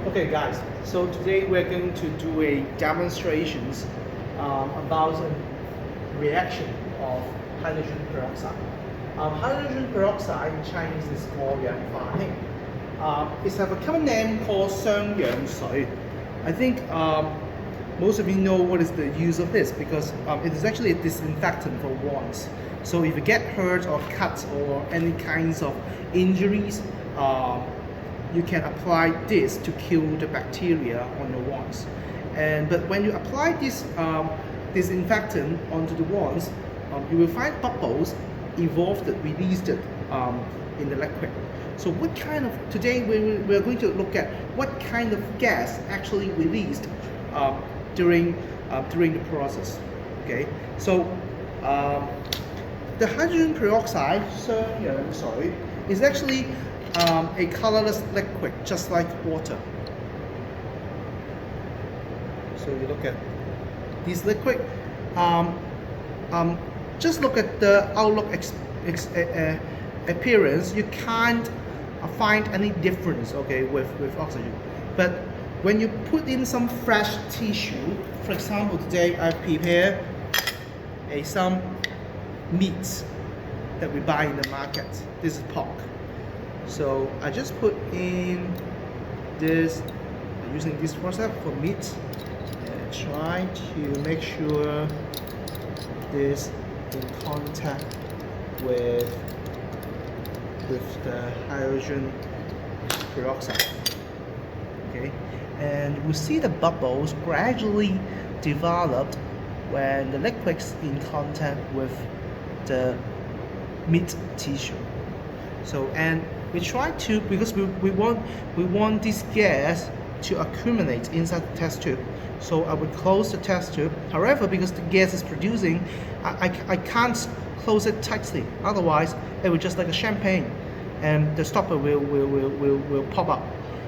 Okay guys, so today we're going to do a demonstrations about a reaction of hydrogen peroxide. Hydrogen peroxide in Chinese is called 氧化氢. It's have a common name called 双氧水. I think most of you know what is the use of this because it is actually a disinfectant for wounds. So if you get hurt or cut or any kinds of injuries, you can apply this to kill the bacteria on your wounds. But when you apply this disinfectant onto the wounds, you will find bubbles evolved, released in the liquid. So what kind of, today we're going to look at what kind of gas actually released during the process. Okay, so the hydrogen peroxide, 双氧水, is actually a colorless liquid, just like water. So you look at this liquid. Just look at the outlook appearance. You can't find any difference, okay, with oxygen. But when you put in some fresh tissue, for example, today I prepared some meats that we buy in the market. This is pork. So I just put in this, using this process for meat, and try to make sure this in contact with the hydrogen peroxide. Okay, and we see the bubbles gradually developed when the liquid's in contact with the meat tissue. So, and we try to, because we want this gas to accumulate inside the test tube. So I would close the test tube. However, because the gas is producing, I can't close it tightly. Otherwise, it will just like a champagne, and the stopper will pop up.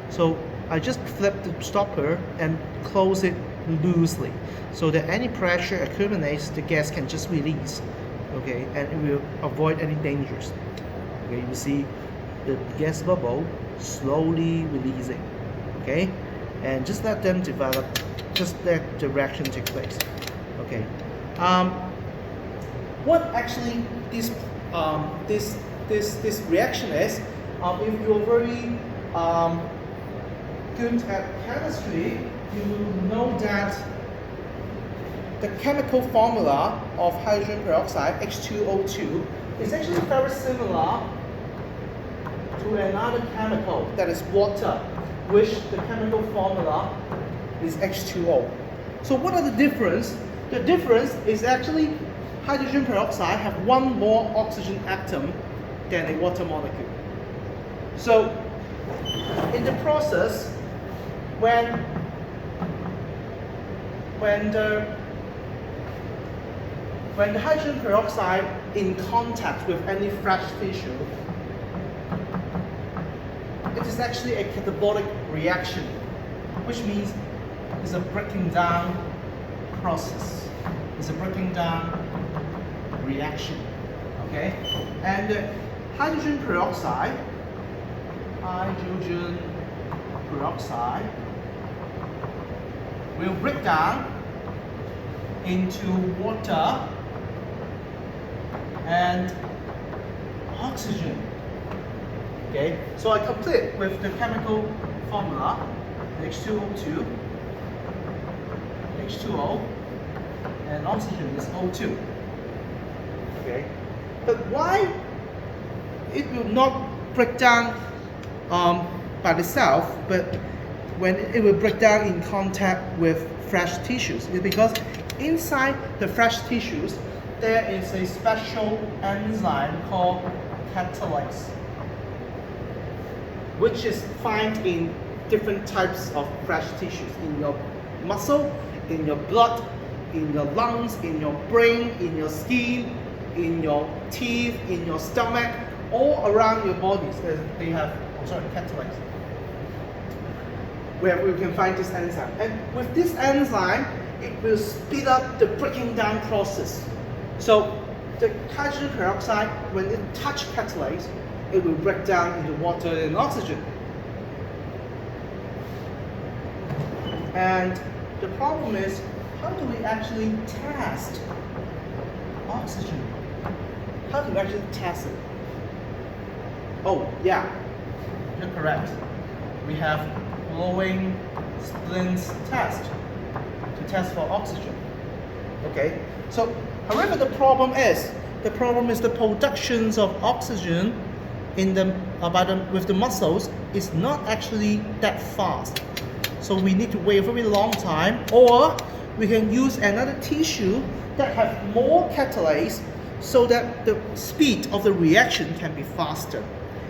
So I just flip the stopper and close it loosely, so that any pressure accumulates, the gas can just release. Okay, and it will avoid any dangers. Okay, you see the gas bubble slowly releasing. Okay, and just let them develop, just let the reaction take place. Okay, what actually this reaction is, if you're very good at chemistry, you will know that the chemical formula of hydrogen peroxide, H2O2, is actually very similar to another chemical, that is water, which the chemical formula is H2O. So what are the difference? The difference is actually hydrogen peroxide have one more oxygen atom than a water molecule. So in the process, when the hydrogen peroxide in contact with any fresh tissue, it is actually a catabolic reaction, which means it's a breaking down process. It's a breaking down reaction. Okay? And hydrogen peroxide will break down into water and oxygen. Okay, so I complete with the chemical formula: H2O2, H2O, and oxygen is O2. Okay, but why it will not break down by itself, but when it will break down in contact with fresh tissues? Is because inside the fresh tissues there is a special enzyme called catalase, which is found in different types of fresh tissues, in your muscle, in your blood, in your lungs, in your brain, in your skin, in your teeth, in your stomach, all around your bodies. They have, catalase, where we can find this enzyme. And with this enzyme, it will speed up the breaking down process. So the hydrogen peroxide, when it touches catalase, it will break down into water and oxygen. And the problem is, how do we actually test oxygen? How do we actually test it? Oh, yeah, you're correct. We have glowing splints test to test for oxygen. Okay, so however the problem is the productions of oxygen in the with the muscles is not actually that fast. So we need to wait a very long time, or we can use another tissue that have more catalase so that the speed of the reaction can be faster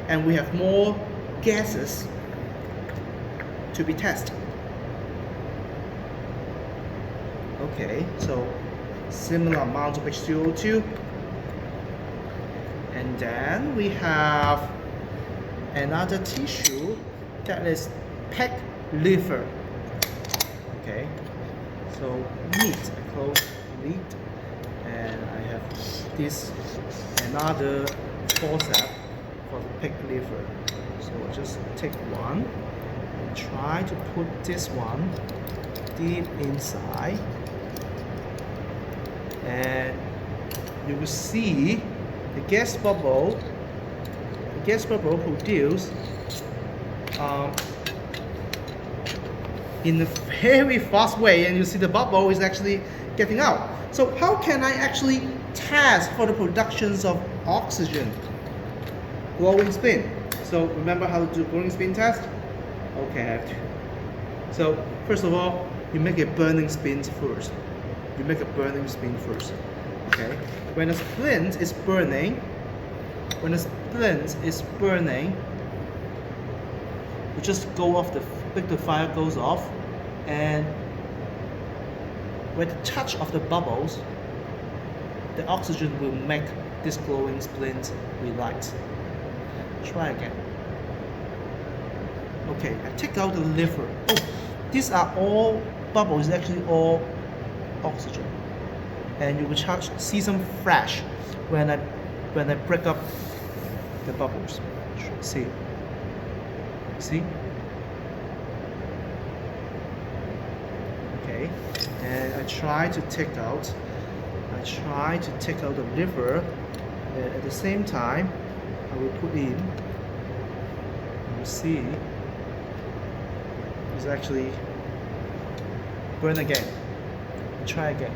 and we have more gases to be tested. Okay, so similar amount of H2O2, and then we have another tissue that is pig liver. Okay, so meat, I close meat, and I have this another forceps for the pig liver. So I'll just take one and try to put this one deep inside, and you will see the gas bubble produced in a very fast way, and you see the bubble is actually getting out. So how can I actually test for the productions of oxygen? Glowing spin. So remember how to do glowing spin test? Okay, I have to. So first of all, you make a burning spin first. Okay. When a splint is burning, you just go off the fire goes off, and with the touch of the bubbles, the oxygen will make this glowing splint relight. Try again. Okay, I take out the liver. Oh, these are all bubbles, actually all oxygen. And you will see some flash when I break up the bubbles. See? Okay, and I try to take out the liver, and at the same time I will put in. You see, it's actually burn again. Try again.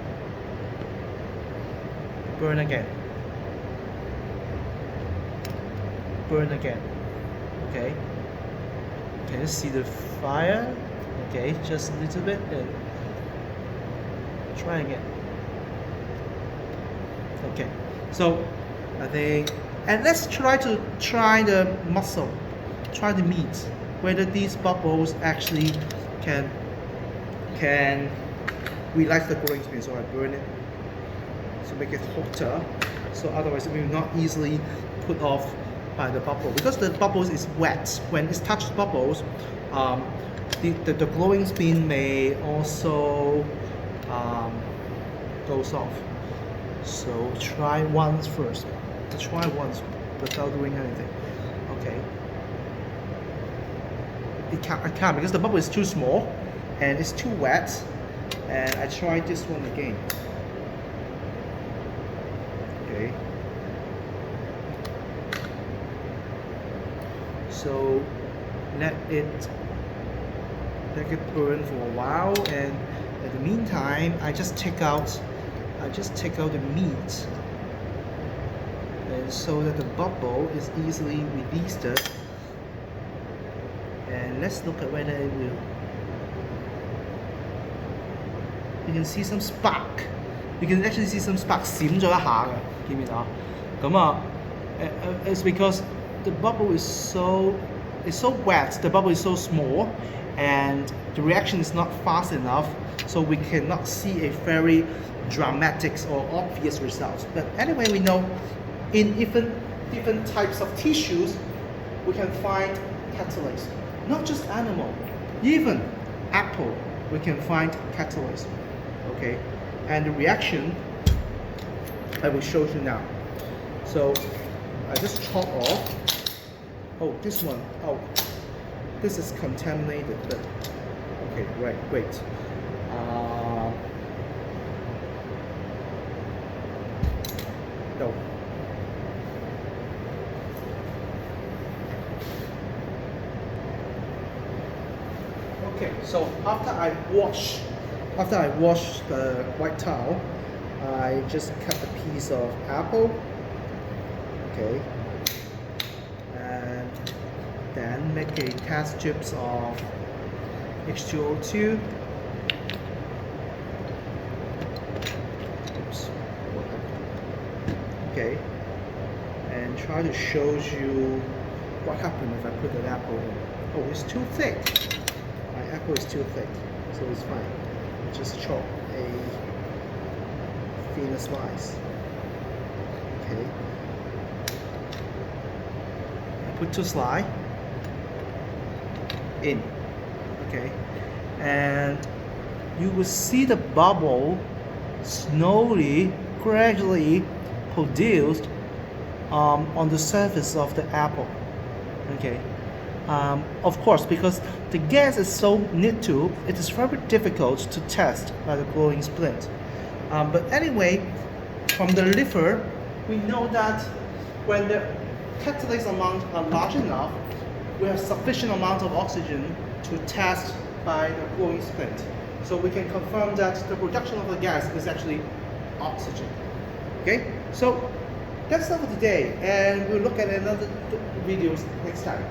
Burn again. Burn again. Okay. Can you see the fire? Okay, just a little bit, and try again. Okay. So I think, and let's try the muscle, try the meat, whether these bubbles actually can relight the glowing spin. So I burn it to make it hotter, so otherwise it will not easily put off by the bubble, because the bubbles is wet. When it touches bubbles, the glowing spin may also goes off. So try once first. Try once without doing anything. Okay. I can't because the bubble is too small and it's too wet. And I try this one again. Okay. So let it burn for a while, and in the meantime I just take out the meat, and so that the bubble is easily released. And let's look at whether it will. You can see some spark. You can actually see some spark 閃咗一下嘅，見唔見到？咁啊， it's because the bubble is so wet. The bubble is so small, and the reaction is not fast enough, so we cannot see a very dramatic or obvious result. But anyway, we know in different types of tissues, we can find catalase. Not just animal, even apple, we can find catalase. Okay, and the reaction I will show you now. So I just chop off. Oh, this one. Oh, this is contaminated. But Okay, right, great. No. Okay, so after I wash the white towel, I just cut a piece of apple. Okay, and then make a test strips of H2O2. Oops. Okay, and try to show you what happened if I put an apple in. Oh, it's too thick. My apple is too thick, so it's fine. Just chop a thinner slice. Okay. I put 2 slices in. Okay. And you will see the bubble slowly, gradually produced on the surface of the apple. Okay. Of course, because the gas is so neat, it is very difficult to test by the glowing splint. But anyway, from the liver, we know that when the catalyst amount are large enough, we have sufficient amount of oxygen to test by the glowing splint. So we can confirm that the production of the gas is actually oxygen. Okay, so that's all for today, and we'll look at another videos next time.